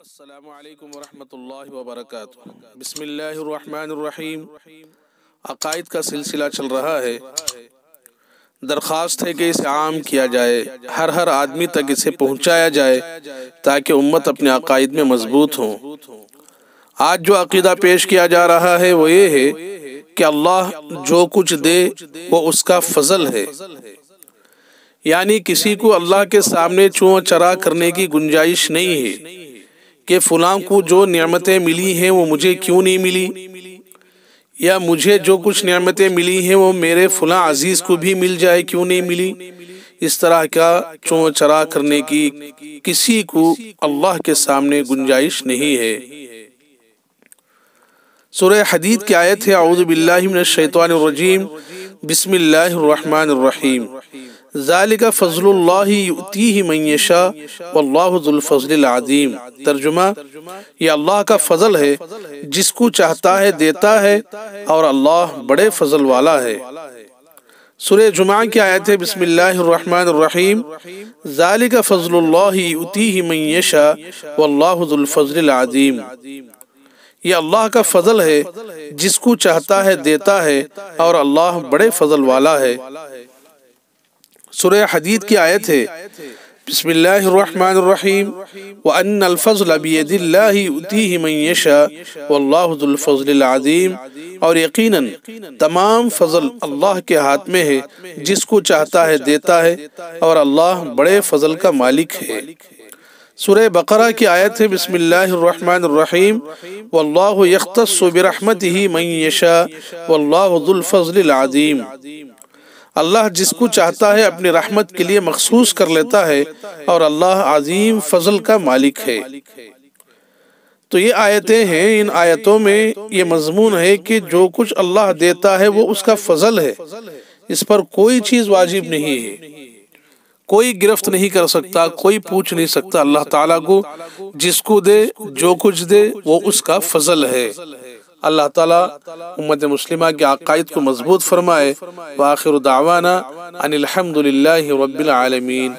السلام علیکم ورحمۃ اللہ وبرکاتہ۔ بسم اللہ الرحمن الرحیم۔ عقائد کا سلسلہ چل رہا ہے۔ درخواست ہے کہ اسے عام کیا جائے، ہر آدمی تک اسے پہنچایا جائے تاکہ امت اپنے عقائد میں مضبوط ہوں۔ آج جو عقیدہ پیش کیا جا رہا ہے وہ یہ ہے کہ اللہ جو کچھ دے وہ اس کا فضل ہے، یعنی کسی کو اللہ کے سامنے چوں چرا کرنے کی گنجائش نہیں ہے کہ فلاں کو جو نعمتیں ملی ہیں وہ مجھے کیوں نہیں ملی، یا مجھے جو کچھ نعمتیں ملی ہیں وہ میرے فلاں عزیز کو بھی مل جائے کیوں نہیں ملی۔ اس طرح کا چوں چرا کرنے کی کسی کو اللہ کے سامنے گنجائش نہیں ہے۔ سورہ حدید کی آیت ہے اعوذ باللہ من الشیطان الرجیم بسم اللہ الرحمن الرحیم۔ ذالک فضل اللہ یؤتیہ من یشاء واللہ ذو الفضل العظیم۔ ترجمہ: یہ اللہ کا فضل ہے، جس کو چاہتا ہے دیتا ہے، اور اللہ بڑے فضل والا ہے۔ سورہ جمعہ کی آیت ہے بسم اللہ الرحمن الرحیم۔ ذالک فضل اللہ یؤتیہ من یشاء واللہ ذو الفضل العظیم۔ یہ اللہ کا فضل ہے، جس کو چاہتا ہے دیتا ہے، اور اللہ بڑے فضل والا ہے۔ سورہ حدید کی آیت ہے بسم اللہ الرحمن الرحیم۔ وَأَنَّ الْفَضْلَ بِيَدِ اللَّهِ يُؤْتِيهِ مَن يَشَاءُ وَاللَّهُ ذُو الْفَضْلِ الْعَظِيمِ۔ اور یقیناً تمام فضل اللہ کے ہاتھ میں ہے، جس کو چاہتا ہے دیتا ہے، اور اللہ بڑے فضل کا مالک ہے۔ سورہ بقرہ کی آیت ہے بسم اللہ الرحمن الرحیم۔ وَاللَّهُ يَخْتَصُّ بِرَحْمَتِهِ مَن يَشَاءُ وَاللَّهُ ذُو الْفَضْلِ الْعَظِيمِ۔ اللہ جس کو چاہتا ہے اپنی رحمت کے لیے مخصوص کر لیتا ہے، اور اللہ عظیم فضل کا مالک ہے۔ تو یہ آیتیں ہیں، ان آیتوں میں یہ مضمون ہے کہ جو کچھ اللہ دیتا ہے وہ اس کا فضل ہے، اس پر کوئی چیز واجب نہیں ہے، کوئی گرفت نہیں کر سکتا، کوئی پوچھ نہیں سکتا اللہ تعالیٰ کو۔ جس کو دے، جو کچھ دے، وہ اس کا فضل ہے۔ اللہ تعالیٰ امت مسلمہ کے عقائد کو مضبوط فرمائے۔ وآخر دعوانا ان الحمد للہ رب العالمین۔